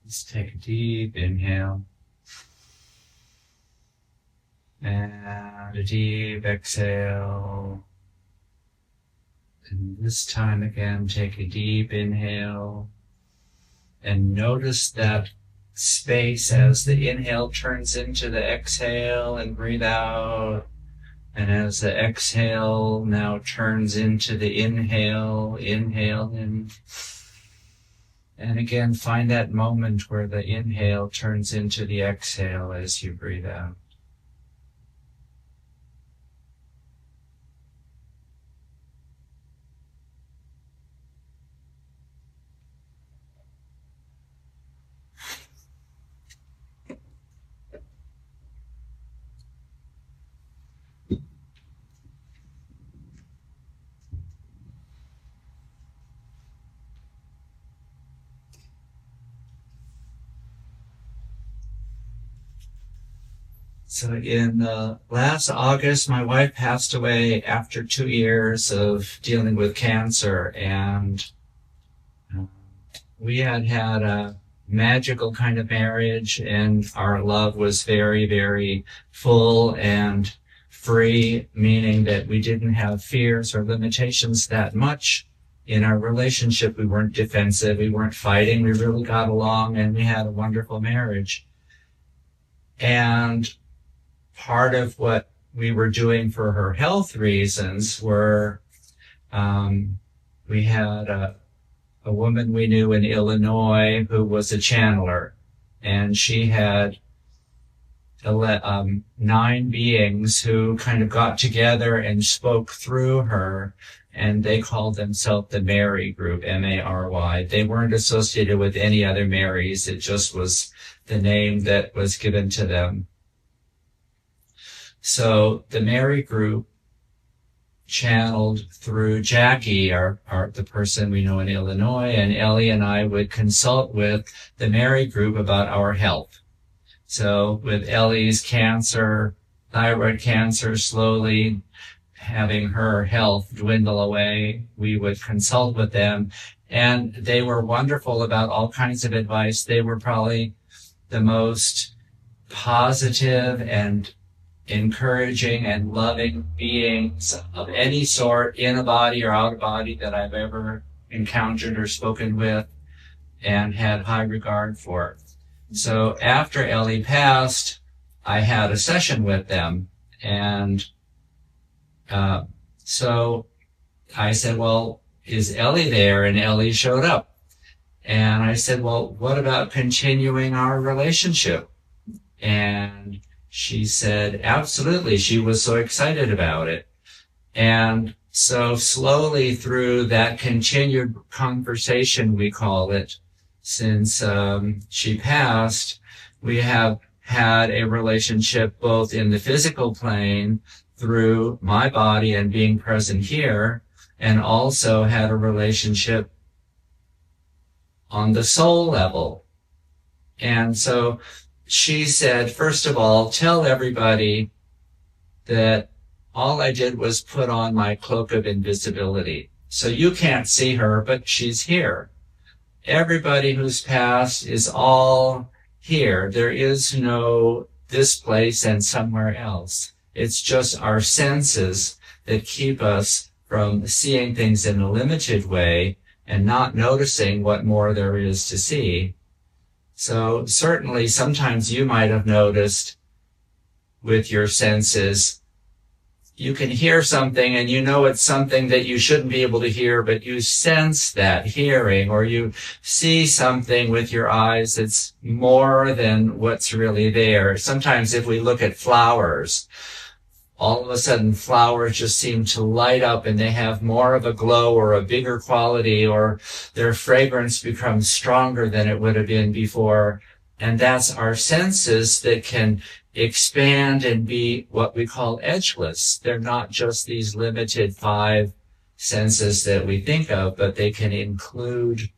Just take a deep inhale and a deep exhale. And this time again, take a deep inhale and notice that space as the inhale turns into the exhale, and breathe out. And as the exhale now turns into the inhale, inhale in. And again, find that moment where the inhale turns into the exhale as you breathe out. So in last August, my wife passed away after 2 years of dealing with cancer, and we had had a magical kind of marriage, and our love was very, very full and free, meaning that we didn't have fears or limitations that much. In our relationship, we weren't defensive, we weren't fighting, we really got along, and we had a wonderful marriage. And part of what we were doing for her health reasons were, we had a woman we knew in Illinois who was a channeler, and she had 9 beings who kind of got together and spoke through her, and they called themselves the Mary Group, M-A-R-Y. They weren't associated with any other Marys. It just was the name that was given to them. So the Mary group channeled through Jackie, the person we know in Illinois, and Ellie and I would consult with the Mary group about our health. So with Ellie's cancer, thyroid cancer, slowly having her health dwindle away, we would consult with them, and they were wonderful about all kinds of advice. They were probably the most positive and encouraging and loving beings of any sort, in a body or out of body, that I've ever encountered or spoken with and had high regard for. So after Ellie passed, I had a session with them, and so I said, well, is Ellie there? And Ellie showed up. And I said, well, what about continuing our relationship? And she said, absolutely. She was so excited about it. And so slowly through that continued conversation, we call it, since she passed, we have had a relationship both in the physical plane through my body and being present here, and also had a relationship on the soul level. And so she said, first of all, tell everybody that all I did was put on my cloak of invisibility. So you can't see her, but she's here. Everybody who's passed is all here. There is no this place and somewhere else. It's just our senses that keep us from seeing things in a limited way and not noticing what more there is to see. So certainly sometimes you might have noticed with your senses, you can hear something and you know it's something that you shouldn't be able to hear, but you sense that hearing, or you see something with your eyes that's more than what's really there. Sometimes if we look at flowers, all of a sudden flowers just seem to light up and they have more of a glow or a bigger quality, or their fragrance becomes stronger than it would have been before. And that's our senses that can expand and be what we call edgeless. They're not just these limited 5 senses that we think of, but they can include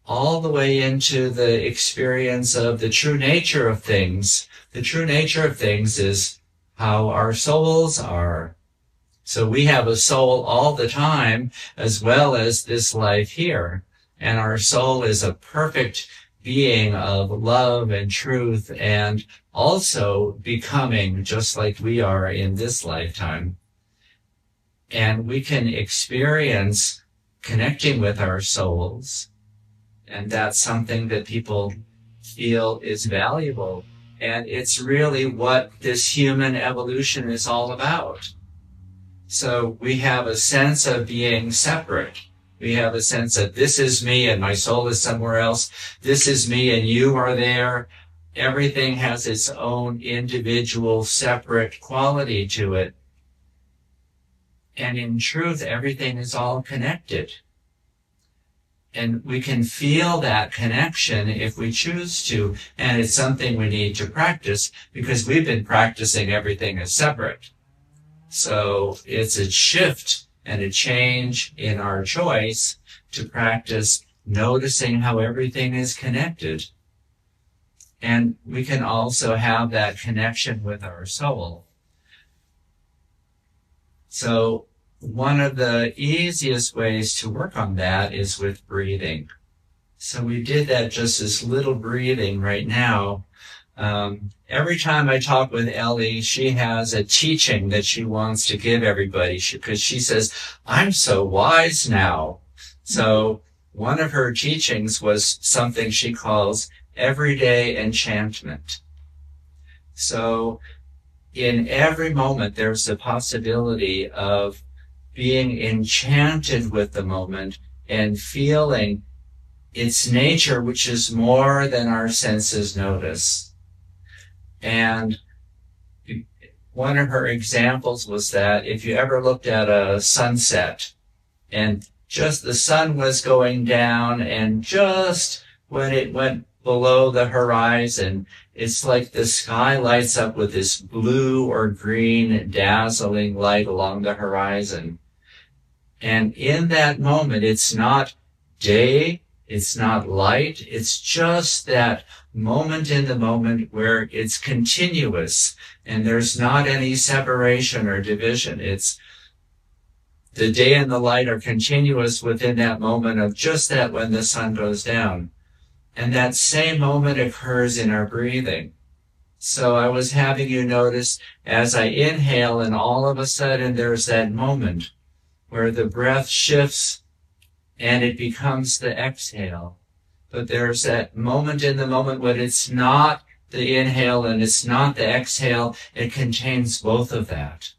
all the way into the experience of the true nature of things. The true nature of things is how our souls are. So we have a soul all the time, as well as this life here. And our soul is a perfect being of love and truth, and also becoming just like we are in this lifetime. And we can experience connecting with our souls. And that's something that people feel is valuable. And it's really what this human evolution is all about. So we have a sense of being separate. We have a sense of this is me and my soul is somewhere else. This is me and you are there. Everything has its own individual, separate quality to it. And in truth, everything is all connected. And we can feel that connection if we choose to. And it's something we need to practice, because we've been practicing everything as separate. So it's a shift and a change in our choice to practice noticing how everything is connected. And we can also have that connection with our soul. So one of the easiest ways to work on that is with breathing. So we did that, just this little breathing right now. Every time I talk with Ellie, she has a teaching that she wants to give everybody, because she says, I'm so wise now. So one of her teachings was something she calls everyday enchantment. So in every moment, there's the possibility of being enchanted with the moment and feeling its nature, which is more than our senses notice. And one of her examples was that if you ever looked at a sunset and just the sun was going down, and just when it went below the horizon. It's like the sky lights up with this blue or green dazzling light along the horizon. And in that moment, it's not day, it's not light, it's just that moment in the moment where it's continuous and there's not any separation or division. It's the day and the light are continuous within that moment of just that when the sun goes down. And that same moment occurs in our breathing. So I was having you notice as I inhale, and all of a sudden there's that moment where the breath shifts and it becomes the exhale. But there's that moment in the moment when it's not the inhale and it's not the exhale. It contains both of that.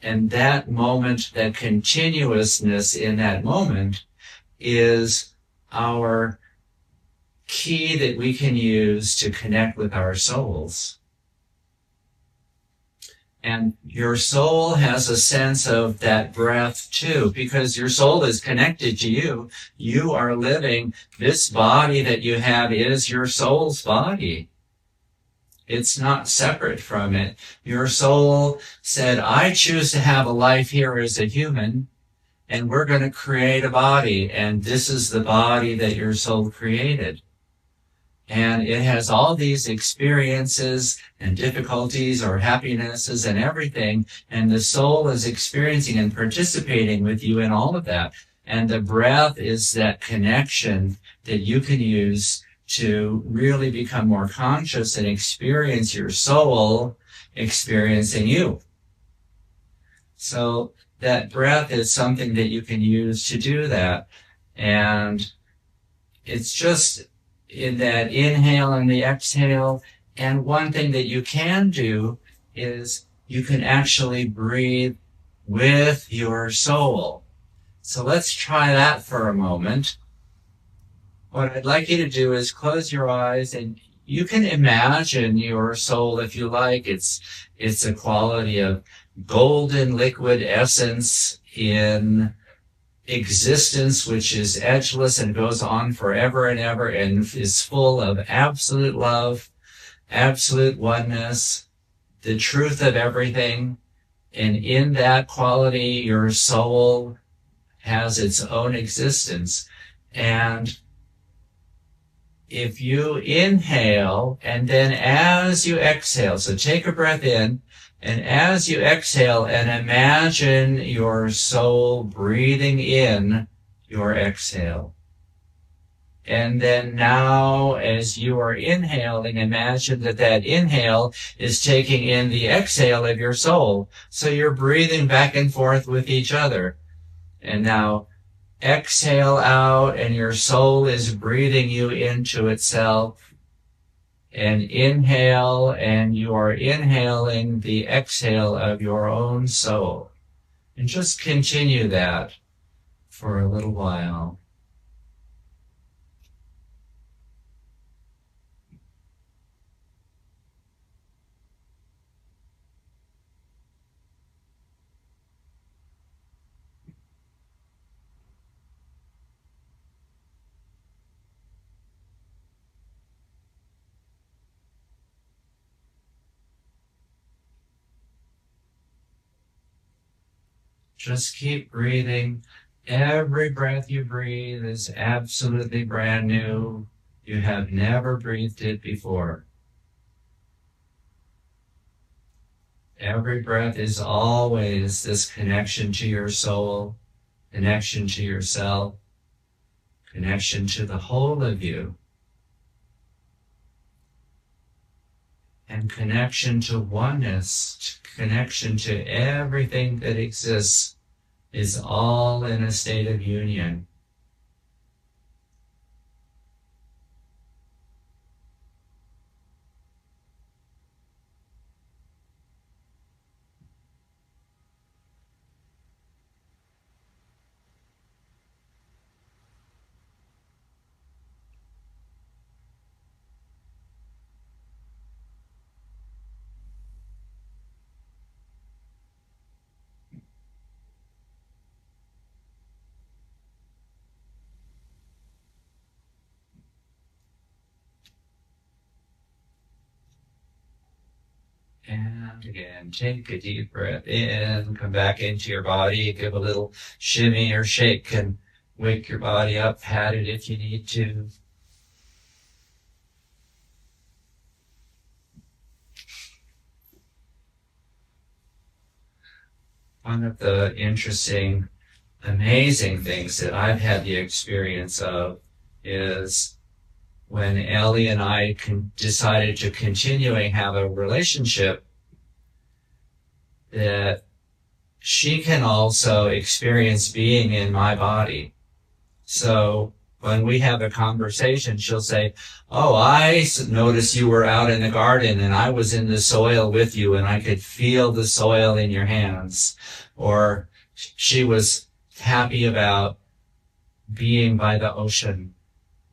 And that moment, that continuousness in that moment, is our key that we can use to connect with our souls. And your soul has a sense of that breath too, because your soul is connected to you. You are living. This body that you have is your soul's body. It's not separate from it. Your soul said, I choose to have a life here as a human, and we're going to create a body, and this is the body that your soul created. And it has all these experiences and difficulties or happinesses and everything. And the soul is experiencing and participating with you in all of that. And the breath is that connection that you can use to really become more conscious and experience your soul experiencing you. So that breath is something that you can use to do that. And it's just in that inhale and the exhale. And one thing that you can do is you can actually breathe with your soul. So let's try that for a moment. What I'd like you to do is close your eyes, and you can imagine your soul if you like. It's a quality of golden liquid essence in existence, which is edgeless and goes on forever and ever and is full of absolute love, absolute oneness, the truth of everything. And in that quality, your soul has its own existence. And if you inhale and then as you exhale, so take a breath in, and as you exhale, and imagine your soul breathing in your exhale. And then now, as you are inhaling, imagine that that inhale is taking in the exhale of your soul. So you're breathing back and forth with each other. And now exhale out, and your soul is breathing you into itself. And inhale, and you are inhaling the exhale of your own soul. And just continue that for a little while. Just keep breathing. Every breath you breathe is absolutely brand new. You have never breathed it before. Every breath is always this connection to your soul, connection to yourself, connection to the whole of you, and connection to oneness, connection to everything that exists is all in a state of union. And again, take a deep breath in, come back into your body, give a little shimmy or shake and wake your body up, pat it if you need to. One of the interesting, amazing things that I've had the experience of is when Ellie and I decided to continuing have a relationship, that she can also experience being in my body. So when we have a conversation, she'll say, oh, I noticed you were out in the garden and I was in the soil with you and I could feel the soil in your hands. Or she was happy about being by the ocean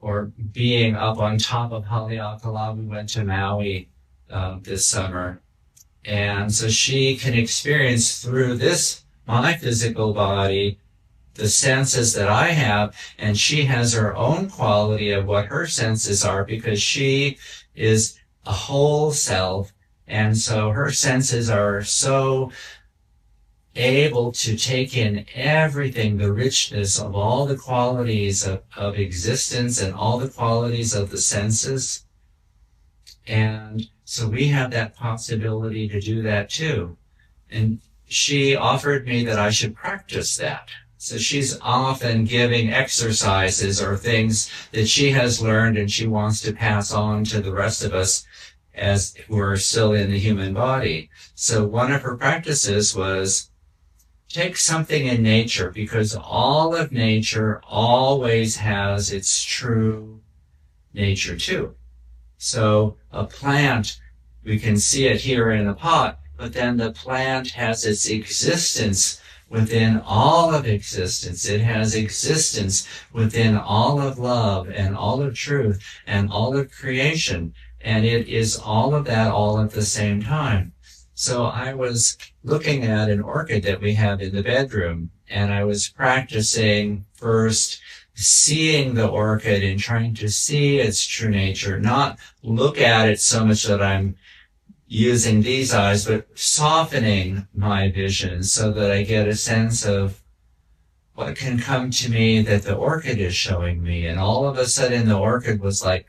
or being up on top of Haleakala. We went to Maui this summer. And so she can experience through my physical body, the senses that I have, and she has her own quality of what her senses are because she is a whole self. And so her senses are so able to take in everything, the richness of all the qualities of existence and all the qualities of the senses. And so we have that possibility to do that too. And she offered me that I should practice that. So she's often giving exercises or things that she has learned and she wants to pass on to the rest of us as we're still in the human body. So one of her practices was take something in nature, because all of nature always has its true nature too. So a plant, we can see it here in a pot, but then the plant has its existence within all of existence. It has existence within all of love and all of truth and all of creation. And it is all of that all at the same time. So I was looking at an orchid that we have in the bedroom, and I was practicing first seeing the orchid and trying to see its true nature, not look at it so much that I'm using these eyes, but softening my vision so that I get a sense of what can come to me that the orchid is showing me. And all of a sudden the orchid was like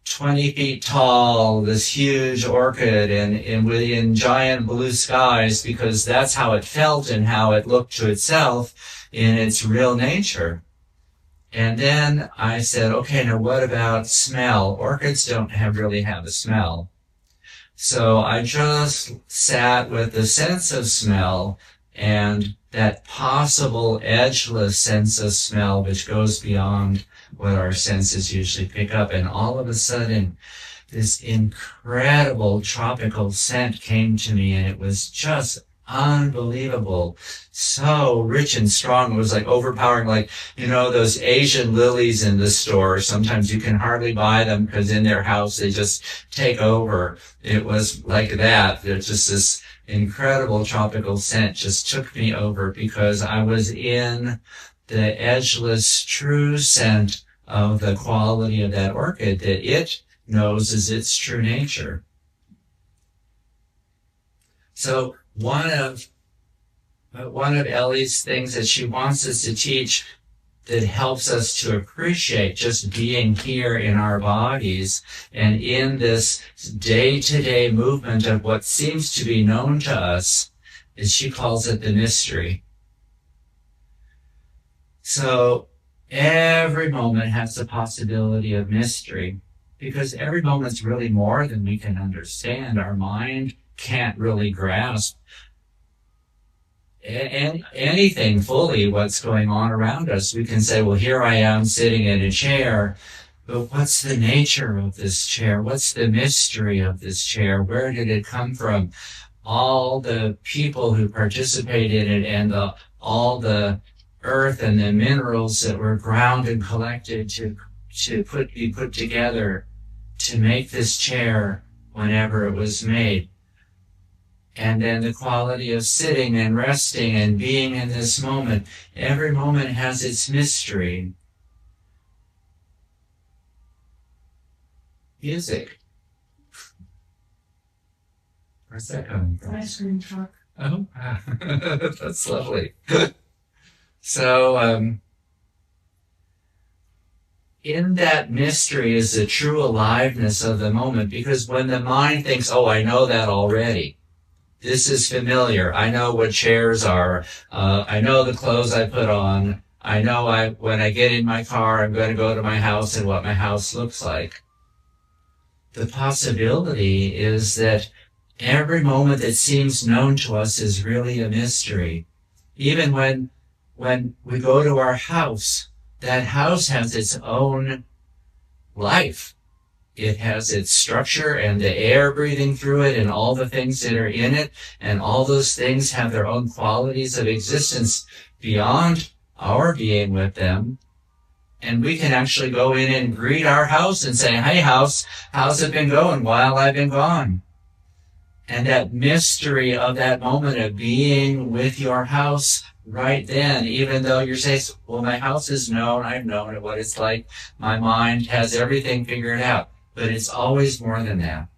20 feet tall, this huge orchid, and in giant blue skies, because that's how it felt and how it looked to itself in its real nature. And then I said, okay, now what about smell? Orchids don't really have a smell. So I just sat with the sense of smell and that possible edgeless sense of smell, which goes beyond what our senses usually pick up. And all of a sudden, this incredible tropical scent came to me, and it was just unbelievable. So rich and strong. It was like overpowering, like, you know, those Asian lilies in the store. Sometimes you can hardly buy them because in their house they just take over. It was like that. There's just this incredible tropical scent just took me over because I was in the edgeless true scent of the quality of that orchid that it knows is its true nature. So one of Ellie's things that she wants us to teach that helps us to appreciate just being here in our bodies and in this day-to-day movement of what seems to be known to us is she calls it the mystery. So every moment has the possibility of mystery because every moment's really more than we can understand. Our mind can't really grasp anything fully what's going on around us. We can say, well, here I am sitting in a chair, but what's the nature of this chair? What's the mystery of this chair? Where did it come from? All the people who participated in it and all the earth and the minerals that were ground and collected to be put together to make this chair whenever it was made. And then the quality of sitting and resting and being in this moment. Every moment has its mystery. Music. Where's that coming from? Ice cream truck. Oh, that's lovely. So, in that mystery is the true aliveness of the moment, because when the mind thinks, oh, I know that already. This is familiar. I know what chairs are. I know the clothes I put on. I know when I get in my car, I'm going to go to my house and what my house looks like. The possibility is that every moment that seems known to us is really a mystery. Even when we go to our house, that house has its own life. It has its structure and the air breathing through it and all the things that are in it, and all those things have their own qualities of existence beyond our being with them. And we can actually go in and greet our house and say, hey, house, how's it been going while I've been gone? And that mystery of that moment of being with your house right then, even though you're saying, well, my house is known, I've known it, what it's like, my mind has everything figured out. But it's always more than that.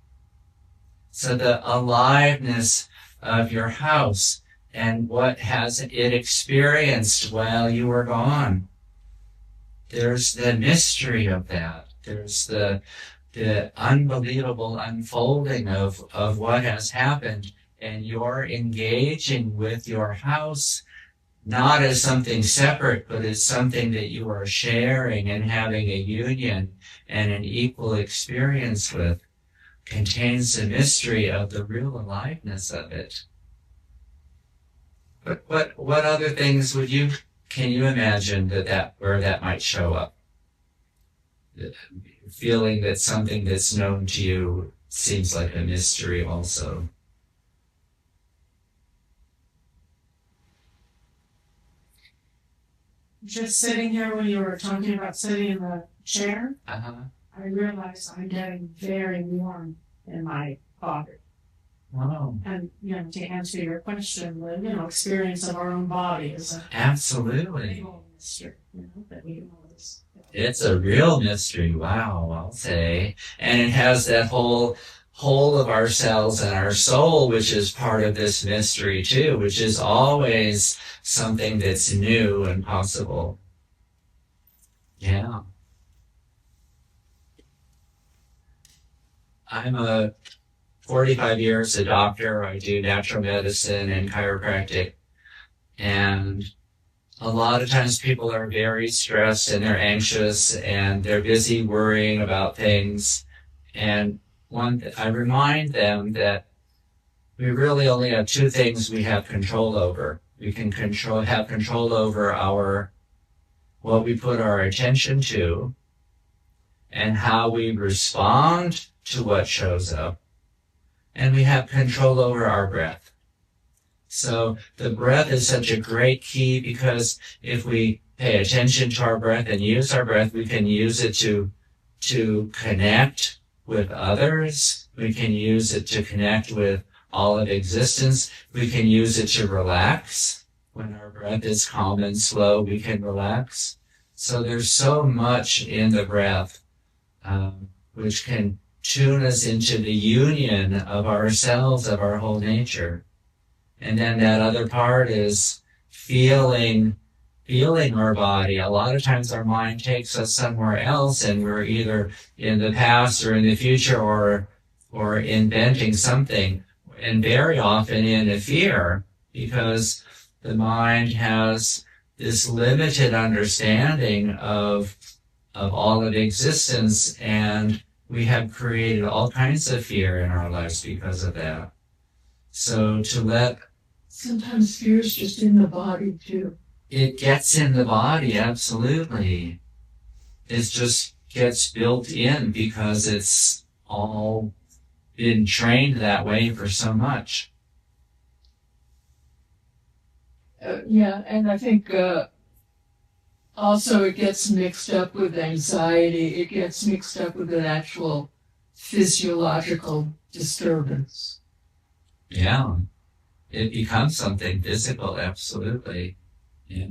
So the aliveness of your house and what has it experienced while you were gone. There's the mystery of that. There's the unbelievable unfolding of what has happened, and you're engaging with your house not as something separate, but as something that you are sharing and having a union and an equal experience with. Contains the mystery of the real aliveness of it. But what other things can you imagine where that might show up? The feeling that something that's known to you seems like a mystery also. Just sitting here when you were talking about sitting in the chair, Uh-huh. I realized I'm getting very warm in my body. Oh. And, to answer your question, the, experience of our own body is a Absolutely. real mystery, that we always. It's a real mystery, wow, I'll say. And it has that whole of ourselves and our soul, which is part of this mystery too, which is always something that's new and possible. Yeah. I'm 45 years a doctor. I do natural medicine and chiropractic. And a lot of times people are very stressed and they're anxious and they're busy worrying about things. And I remind them that we really only have two things we have control over. We can have control over what we put our attention to and how we respond to what shows up. And we have control over our breath. So the breath is such a great key, because if we pay attention to our breath and use our breath, we can use it to connect with others. We can use it to connect with all of existence. We can use it to relax. When our breath is calm and slow, we can relax. So there's so much in the breath which can tune us into the union of ourselves, of our whole nature. And then that other part is feeling our body. A lot of times our mind takes us somewhere else, and we're either in the past or in the future or inventing something, and very often in a fear, because the mind has this limited understanding of all of existence, and we have created all kinds of fear in our lives because of that. So Sometimes fear is just in the body too. It gets in the body, absolutely. It just gets built in because it's all been trained that way for so much. And I think also it gets mixed up with anxiety. It gets mixed up with an actual physiological disturbance. Yeah. It becomes something physical, absolutely. Yeah.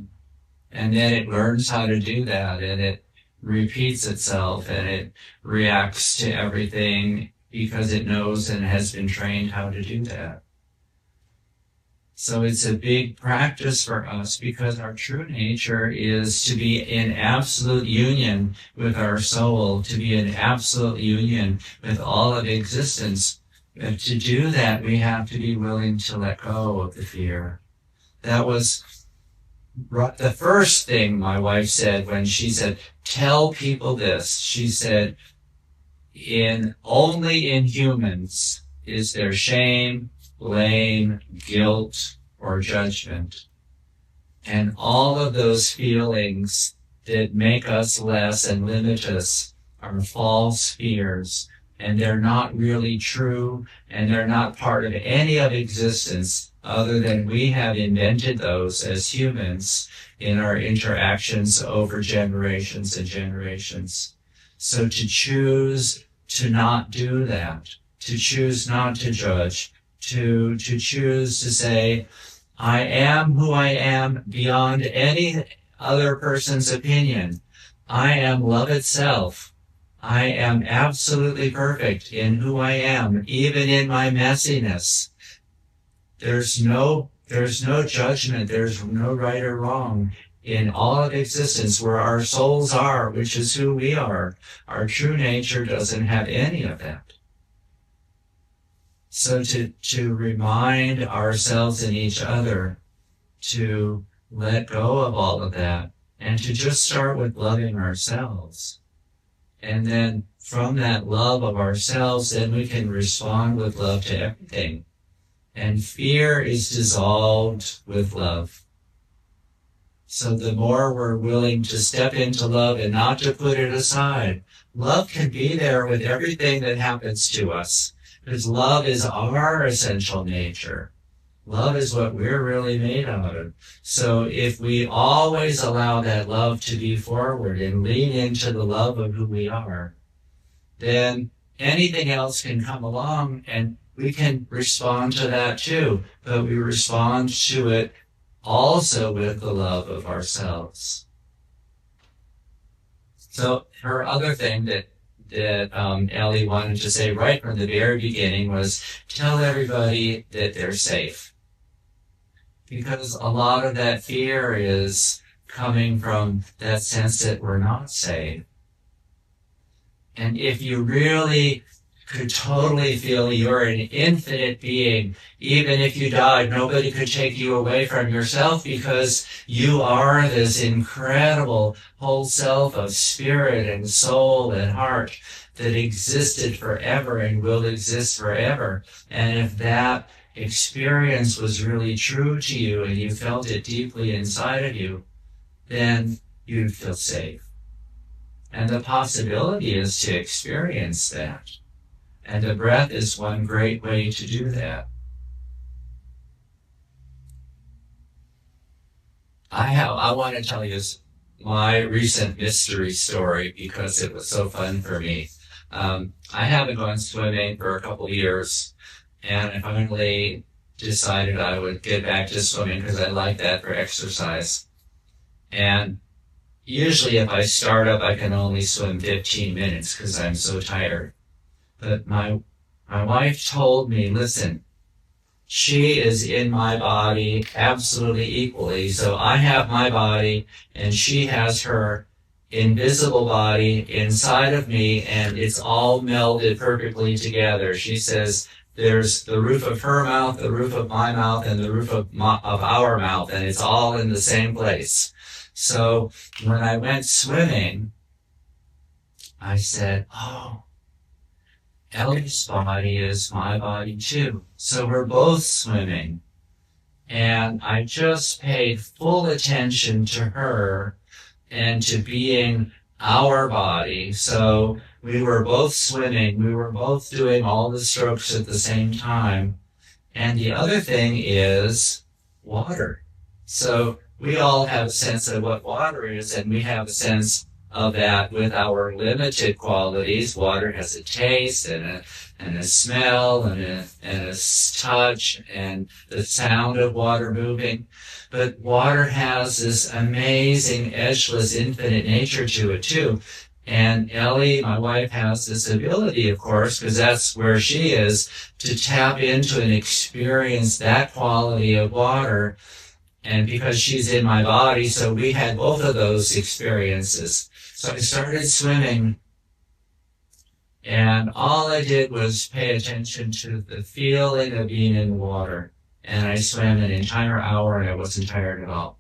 And then it learns how to do that, and it repeats itself, and it reacts to everything because it knows and has been trained how to do that. So it's a big practice for us because our true nature is to be in absolute union with our soul, to be in absolute union with all of existence. And to do that, we have to be willing to let go of the fear. That was the first thing my wife said when she said, tell people this. She said, only in humans is there shame, blame, guilt, or judgment. And all of those feelings that make us less and limit us are false fears. And they're not really true, and they're not part of any of existence other than we have invented those as humans in our interactions over generations and generations. So to choose to not do that, to choose not to judge, to choose to say, I am who I am beyond any other person's opinion. I am love itself. I am absolutely perfect in who I am, even in my messiness. There's no judgment. There's no right or wrong in all of existence where our souls are, which is who we are. Our true nature doesn't have any of that. So to remind ourselves and each other to let go of all of that and to just start with loving ourselves. And then from that love of ourselves, then we can respond with love to everything. And fear is dissolved with love. So the more we're willing to step into love and not to put it aside, love can be there with everything that happens to us. Because love is our essential nature. Love is what we're really made out of. So if we always allow that love to be forward and lean into the love of who we are, then anything else can come along and we can respond to that too. But we respond to it also with the love of ourselves. So her other thing that Ellie wanted to say right from the very beginning was tell everybody that they're safe. Because a lot of that fear is coming from that sense that we're not safe. And if you really could totally feel you're an infinite being, even if you died, nobody could take you away from yourself because you are this incredible whole self of spirit and soul and heart that existed forever and will exist forever. And if that experience was really true to you and you felt it deeply inside of you, then you'd feel safe. And the possibility is to experience that. And the breath is one great way to do that. I want to tell you my recent mystery story because it was so fun for me. I haven't gone swimming for a couple of years, and I finally decided I would get back to swimming because I like that for exercise. And usually if I start up, I can only swim 15 minutes because I'm so tired. But my wife told me, listen, she is in my body absolutely equally. So I have my body and she has her invisible body inside of me, and it's all melded perfectly together. She says there's the roof of her mouth, the roof of my mouth, and the roof of our mouth, and it's all in the same place. So when I went swimming, I said, oh, Ellie's body is my body too. So we're both swimming. And I just paid full attention to her and to being our body. So we were both swimming. We were both doing all the strokes at the same time. And the other thing is water. So we all have a sense of what water is, and we have a sense of that with our limited qualities. Water has a taste and a smell and a touch and the sound of water moving. But water has this amazing, edgeless, infinite nature to it too. And Ellie, my wife, has this ability, of course, because that's where she is, to tap into and experience that quality of water. And because she's in my body, so we had both of those experiences. So I started swimming, and all I did was pay attention to the feeling of being in water. And I swam an entire hour, and I wasn't tired at all.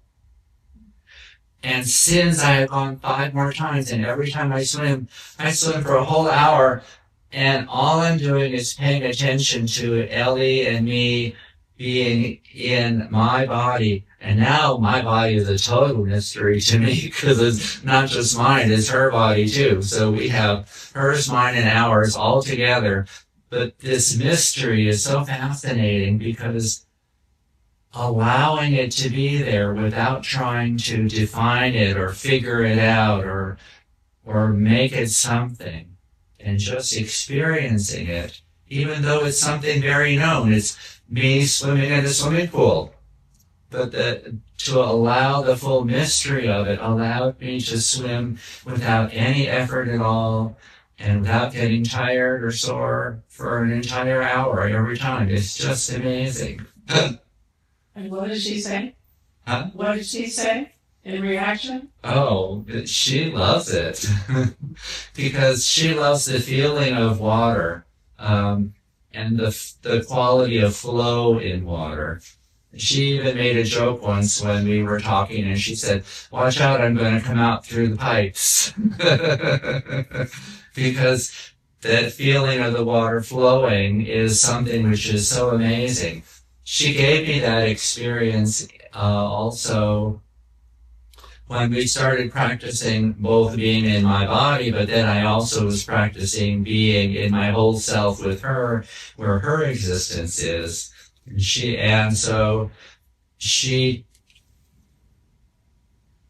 And since I have gone 5 more times, and every time I swim for a whole hour, and all I'm doing is paying attention to Ellie and me being in my body. And now my body is a total mystery to me, because it's not just mine, it's her body too. So we have hers, mine, and ours all together. But this mystery is so fascinating, because allowing it to be there without trying to define it or figure it out or make it something, and just experiencing it, even though it's something very known. It's me swimming in a swimming pool. But to allow the full mystery of it allowed me to swim without any effort at all, and without getting tired or sore for an entire hour every time. It's just amazing. And what did she say? Huh? What did she say in reaction? Oh, she loves it. Because she loves the feeling of water, and the quality of flow in water. She even made a joke once when we were talking, and she said, "Watch out, I'm going to come out through the pipes." Because that feeling of the water flowing is something which is so amazing. She gave me that experience also when we started practicing both being in my body, but then I also was practicing being in my whole self with her, where her existence is.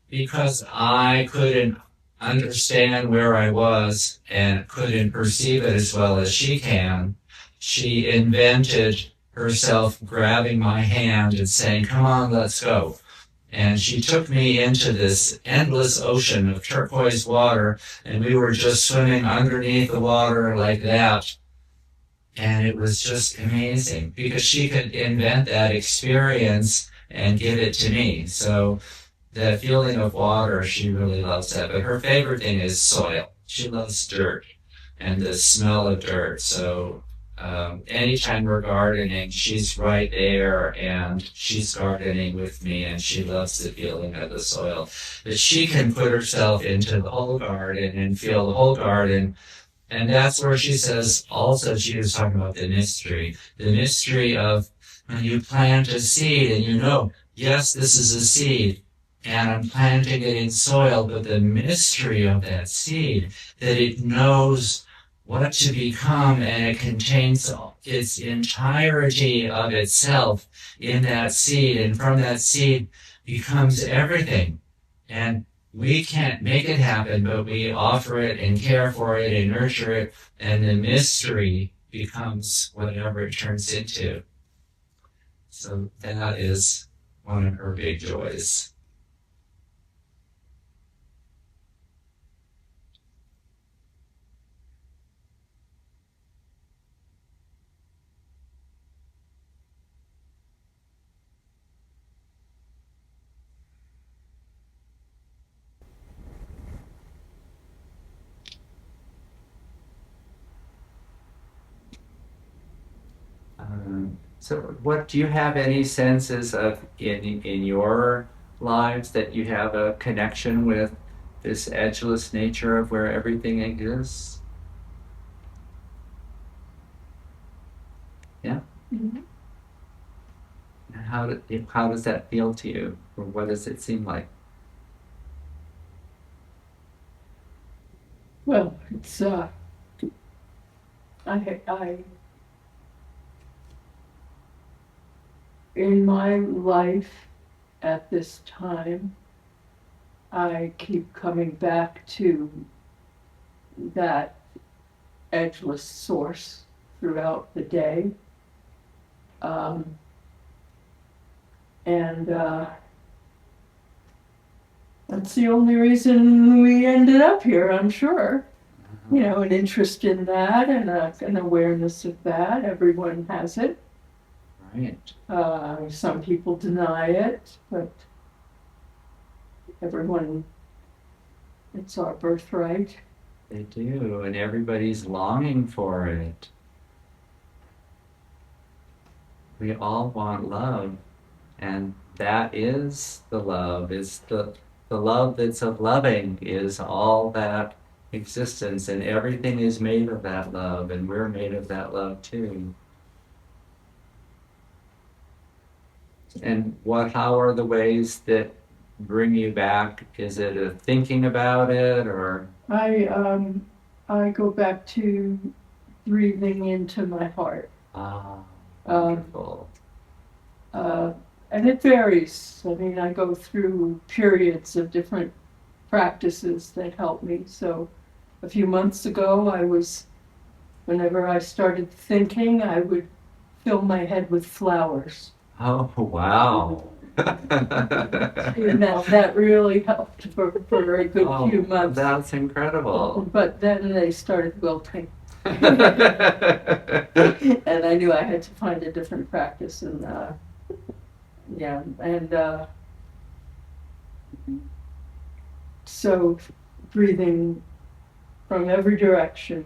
Because I couldn't understand where I was and couldn't perceive it as well as she can, she invented herself grabbing my hand and saying, "Come on, let's go." And she took me into this endless ocean of turquoise water, and we were just swimming underneath the water like that. And it was just amazing, because she could invent that experience and give it to me. So the feeling of water, she really loves that. But her favorite thing is soil. She loves dirt and the smell of dirt. So anytime we're gardening, she's right there, and she's gardening with me, and she loves the feeling of the soil. But she can put herself into the whole garden and feel the whole garden. And that's where she says, also, she was talking about the mystery of when you plant a seed and you know, yes, this is a seed, and I'm planting it in soil, but the mystery of that seed, that it knows what to become, and it contains its entirety of itself in that seed, and from that seed becomes everything. And we can't make it happen, but we offer it and care for it and nurture it, and the mystery becomes whatever it turns into. So that is one of her big joys. So what do you have any senses of in your lives that you have a connection with this edgeless nature of where everything exists? Yeah? Mhm. And how does that feel to you? Or what does it seem like? Well, it's I in my life at this time, I keep coming back to that edgeless source throughout the day. And That's the only reason we ended up here, I'm sure. You know, an interest in that and an awareness of that. Everyone has it. Right. Some people deny it, but everyone, it's our birthright. They do, and everybody's longing for it. We all want love, and that is the love. Is the love that's of loving is all that existence, and everything is made of that love, and we're made of that love too. And how are the ways that bring you back? Is it a thinking about it, or I go back to breathing into my heart. wonderful? And it varies. I mean, I go through periods of different practices that help me. So a few months ago, whenever I started thinking, I would fill my head with flowers. Oh, wow. And that really helped for a good few months. That's incredible. But then they started wilting. And I knew I had to find a different practice. And so breathing from every direction,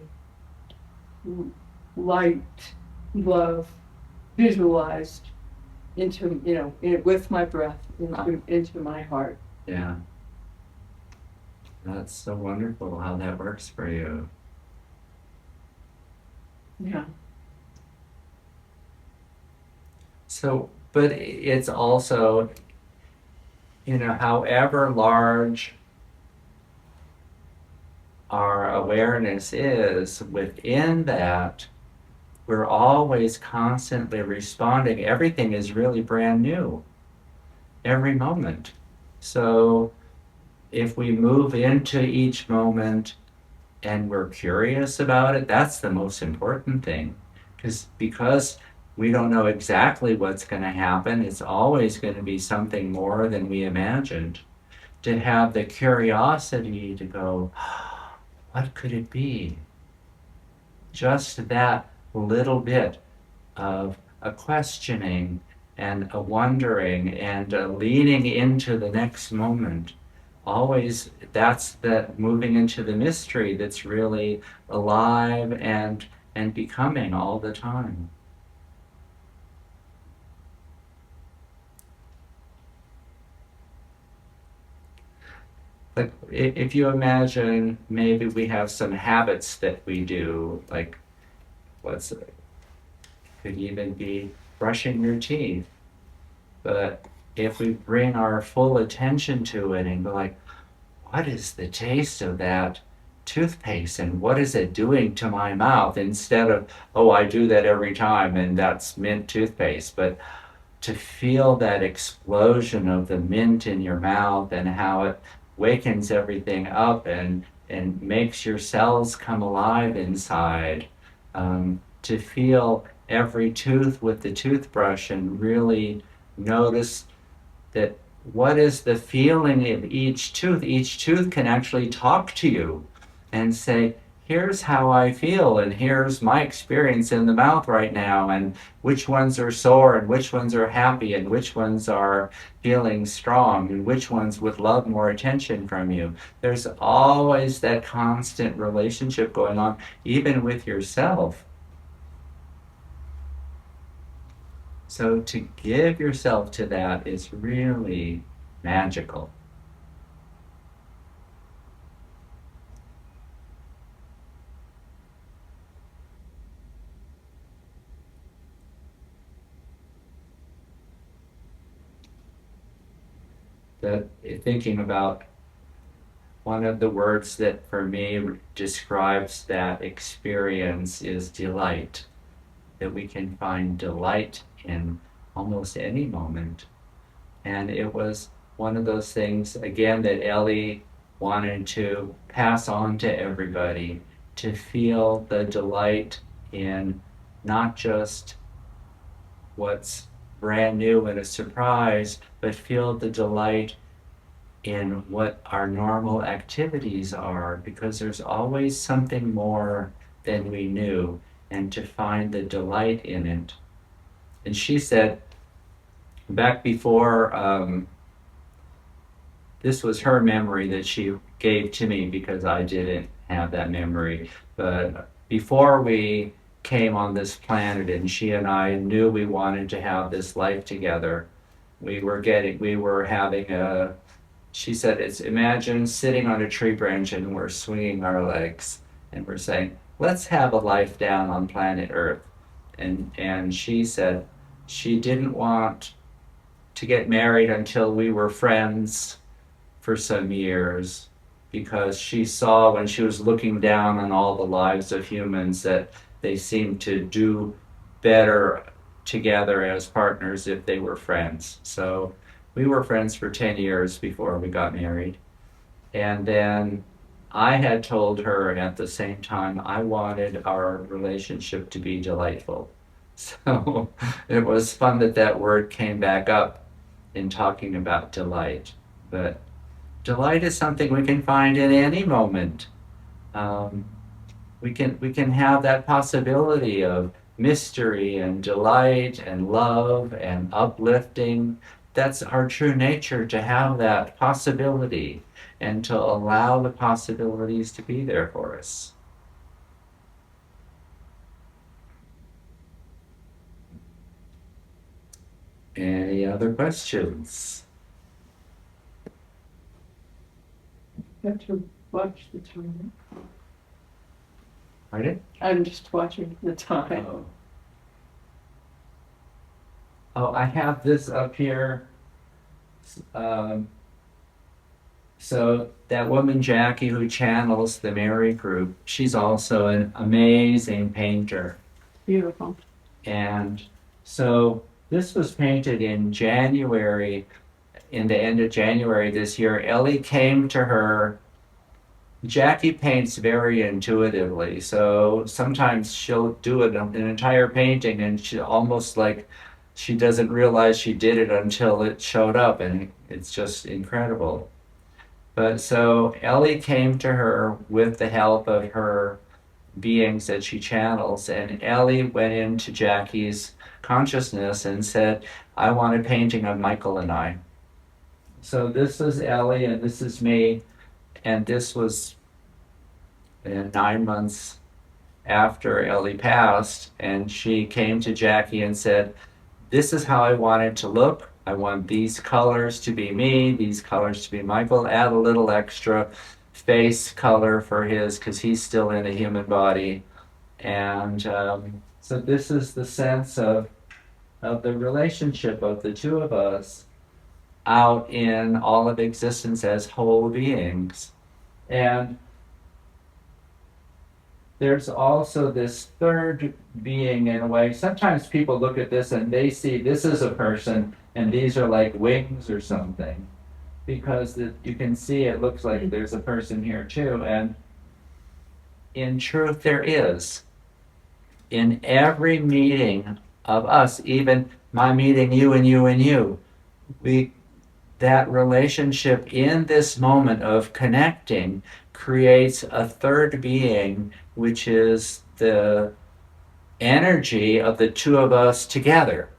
light, love, visualized into, with my breath into my heart. Yeah. That's so wonderful how that works for you. Yeah. So, but it's also, however large our awareness is, within that, we're always constantly responding. Everything is really brand new, every moment. So if we move into each moment and we're curious about it, that's the most important thing. Because we don't know exactly what's going to happen, it's always going to be something more than we imagined. To have the curiosity to go, what could it be? Just that little bit of a questioning and a wondering and a leaning into the next moment. Always, that's that moving into the mystery that's really alive and becoming all the time. Like, if you imagine, maybe we have some habits that we do, like, could even be brushing your teeth. But if we bring our full attention to it and go like, what is the taste of that toothpaste and what is it doing to my mouth? Instead of, oh, I do that every time and that's mint toothpaste. But to feel that explosion of the mint in your mouth and how it wakens everything up and makes your cells come alive inside. To feel every tooth with the toothbrush and really notice that what is the feeling of each tooth. Each tooth can actually talk to you and say, here's how I feel, and here's my experience in the mouth right now, and which ones are sore, and which ones are happy, and which ones are feeling strong, and which ones would love more attention from you. There's always that constant relationship going on, even with yourself. So to give yourself to that is really magical. That thinking about one of the words that for me describes that experience is delight. That we can find delight in almost any moment. And it was one of those things, again, that Ellie wanted to pass on to everybody, to feel the delight in not just what's brand new and a surprise, but feel the delight in what our normal activities are, because there's always something more than we knew, and to find the delight in it. And she said, back before, this was her memory that she gave to me because I didn't have that memory. But before we came on this planet and she and I knew we wanted to have this life together, we were having a, she said, it's imagine sitting on a tree branch and we're swinging our legs and we're saying, let's have a life down on planet Earth. And she said she didn't want to get married until we were friends for some years, because she saw when she was looking down on all the lives of humans that they seemed to do better together as partners if they were friends. So we were friends for 10 years before we got married. And then I had told her at the same time I wanted our relationship to be delightful. So it was fun that that word came back up in talking about delight. But delight is something we can find in any moment. We can have that possibility of mystery and delight and love and uplifting. That's our true nature, to have that possibility and to allow the possibilities to be there for us. Any other questions? I have to watch the time. Pardon? I'm just watching the time. Oh, I have this up here. So that woman Jackie who channels the Mary group, she's also an amazing painter. Beautiful. And so this was painted in January, in the end of January this year. Ellie came to her. Jackie paints very intuitively, so sometimes she'll do an entire painting and she almost like she doesn't realize she did it until it showed up, and it's just incredible. But so Ellie came to her with the help of her beings that she channels, and Ellie went into Jackie's consciousness and said, I want a painting of Michael and I. So this is Ellie and this is me, and this was 9 months after Ellie passed, and she came to Jackie and said, this is how I want it to look. I want these colors to be me, these colors to be Michael. Add a little extra face color for his, because he's still in a human body. And so this is the sense of the relationship of the two of us out in all of existence as whole beings. And there's also this third being in a way. Sometimes people look at this and they see this is a person and these are like wings or something, because you can see it looks like there's a person here too. And in truth, there is. In every meeting of us, even my meeting you and you and you, that relationship in this moment of connecting creates a third being, which is the energy of the two of us together.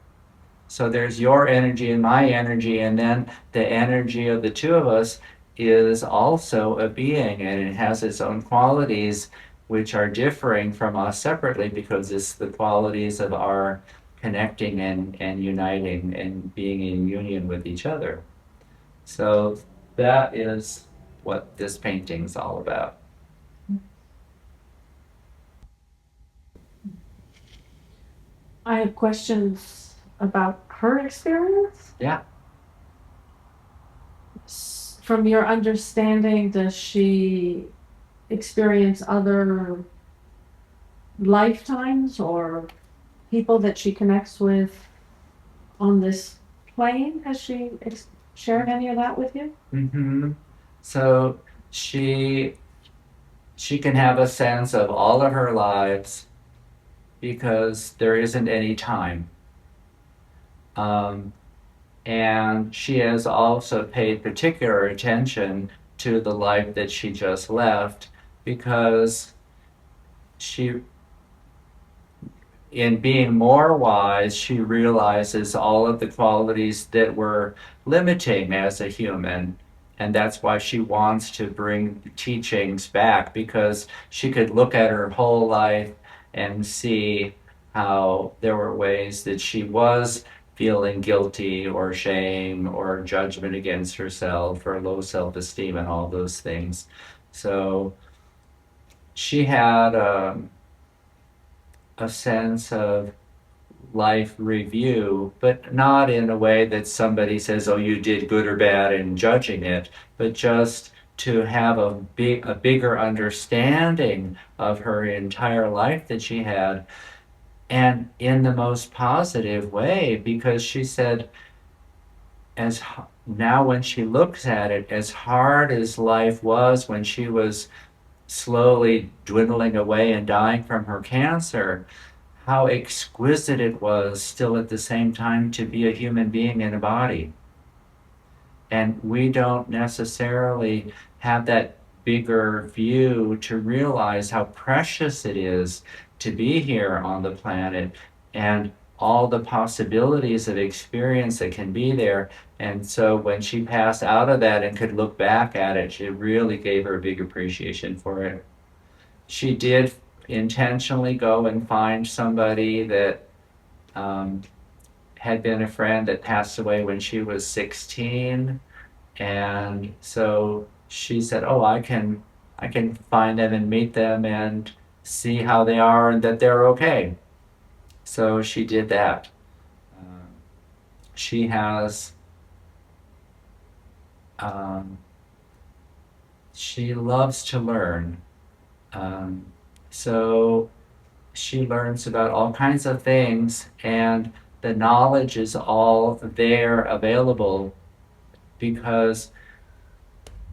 So there's your energy and my energy, and then the energy of the two of us is also a being, and it has its own qualities which are differing from us separately, because it's the qualities of our connecting and uniting and being in union with each other. So that is what this painting's all about. I have questions about her experience. Yeah. From your understanding, does she experience other lifetimes or people that she connects with on this plane? Has she shared any of that with you? Mm-hmm. So she can have a sense of all of her lives, because there isn't any time. And she has also paid particular attention to the life that she just left because she, in being more wise, she realizes all of the qualities that were limiting as a human. And that's why she wants to bring the teachings back, because she could look at her whole life and see how there were ways that she was feeling guilty or shame or judgment against herself or low self-esteem and all those things. So she had a sense of life review, but not in a way that somebody says, oh, you did good or bad and judging it, but just to have a bigger understanding of her entire life that she had, and in the most positive way, because she said, as now when she looks at it, as hard as life was when she was slowly dwindling away and dying from her cancer, how exquisite it was still at the same time to be a human being in a body. And we don't necessarily have that bigger view to realize how precious it is to be here on the planet and all the possibilities of experience that can be there. And so when she passed out of that and could look back at it, it really gave her a big appreciation for it. She did intentionally go and find somebody that had been a friend that passed away when she was 16, and so she said, "Oh, I can find them and meet them and see how they are and that they're okay." So she did that. Um, she has. Um, she loves to learn. Um, so she learns about all kinds of things, and the knowledge is all there available, because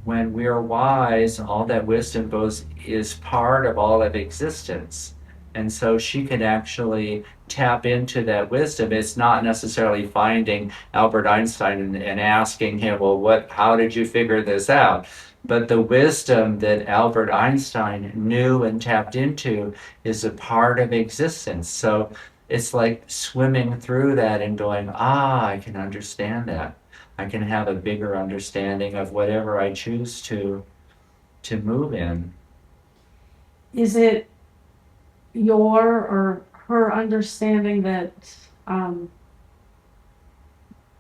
when we're wise, all that wisdom goes is part of all of existence. And so she can actually tap into that wisdom. It's not necessarily finding Albert Einstein and asking him, well, how did you figure this out? But the wisdom that Albert Einstein knew and tapped into is a part of existence. So it's like swimming through that and going, I can understand that. I can have a bigger understanding of whatever I choose to move in. Is it your or her understanding that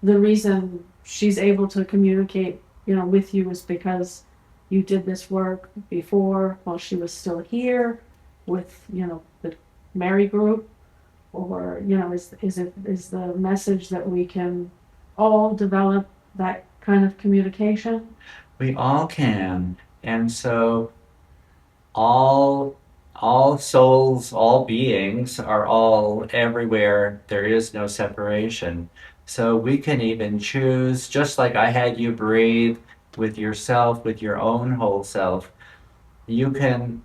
the reason she's able to communicate, with you is because you did this work before while she was still here with, the Mary group? Or, is the message that we can all develop that kind of communication? We all can. And so all all souls, all beings are all everywhere. There is no separation. So we can even choose, just like I had you breathe with yourself, with your own whole self, you can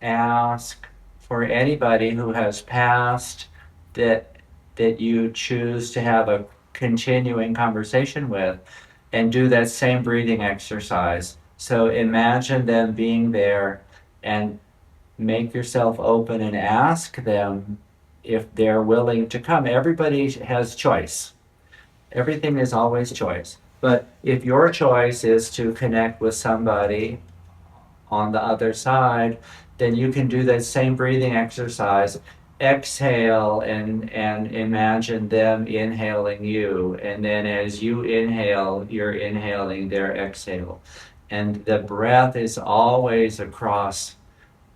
ask for anybody who has passed that you choose to have a continuing conversation with, and do that same breathing exercise. So imagine them being there, and make yourself open and ask them if they're willing to come. Everybody has choice. Everything is always choice. But if your choice is to connect with somebody on the other side, then you can do that same breathing exercise. Exhale and imagine them inhaling you. And then as you inhale, you're inhaling their exhale. And the breath is always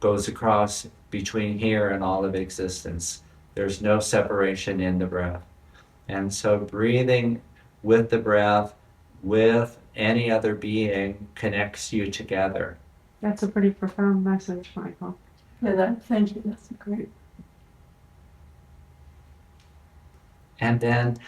goes across between here and all of existence. There's no separation in the breath. And so breathing with the breath, with any other being, connects you together. That's a pretty profound message, Michael. Yeah, thank you. That's great. And then,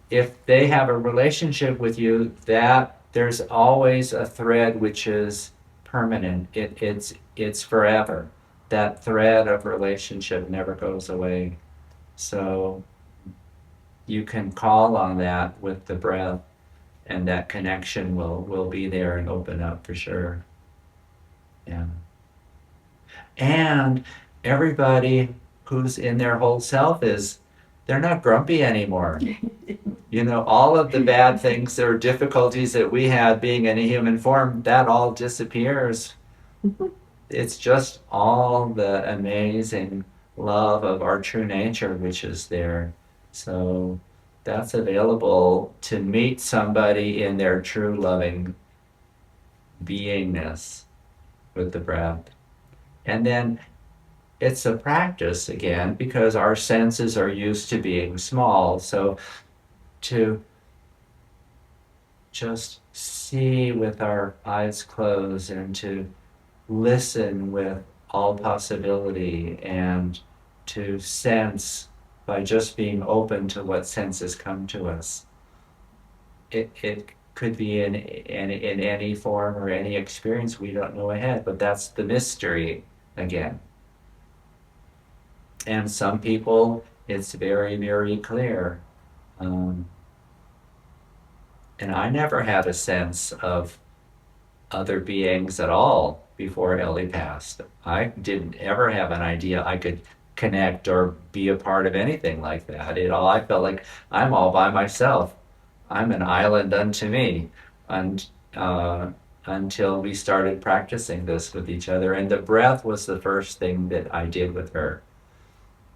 if they have a relationship with you, that there's always a thread which is permanent. It's forever. That thread of relationship never goes away. So you can call on that with the breath, and that connection will be there and open up for sure. Yeah. And everybody who's in their whole self they're not grumpy anymore. You know, all of the bad things or difficulties that we had being in a human form, that all disappears. It's just all the amazing love of our true nature which is there. So that's available to meet somebody in their true loving beingness with the breath. And then it's a practice again because our senses are used to being small. So to just see with our eyes closed and to listen with all possibility and to sense by just being open to what senses come to us. It could be in any form or any experience we don't know ahead, but that's the mystery again. And some people, it's very, very clear. And I never had a sense of other beings at all before Ellie passed. I didn't ever have an idea I could connect or be a part of anything like that. I felt like I'm all by myself. I'm an island unto me. And until we started practicing this with each other. And the breath was the first thing that I did with her.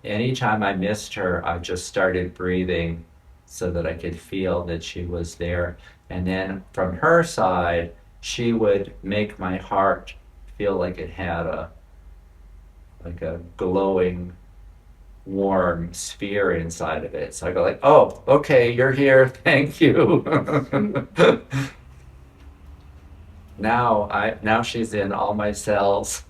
Anytime I missed her, I just started breathing so that I could feel that she was there. And then from her side, she would make my heart feel like it had a glowing, warm sphere inside of it. So I go like, oh, okay, you're here, thank you. Now she's in all my cells.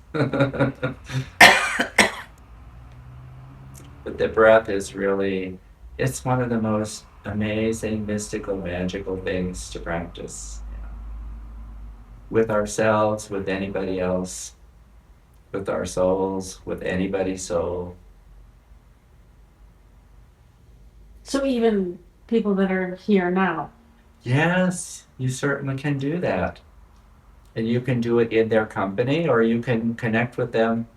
But the breath is really, it's one of the most amazing, mystical, magical things to practice. With ourselves, with anybody else, with our souls, with anybody's soul. So even people that are here now. Yes, you certainly can do that. And you can do it in their company, or you can connect with them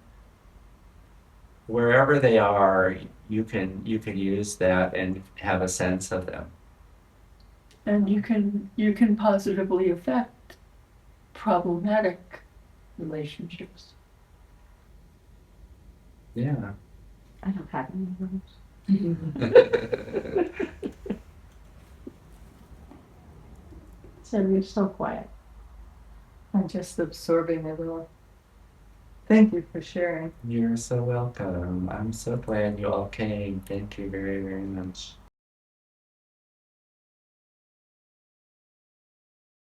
wherever they are. You can use that and have a sense of them. And you can positively affect problematic relationships. Yeah. I don't have any of those. So you're so quiet. I'm just absorbing it all. Thank you for sharing. You're so welcome. I'm so glad you all came. Thank you very, very much.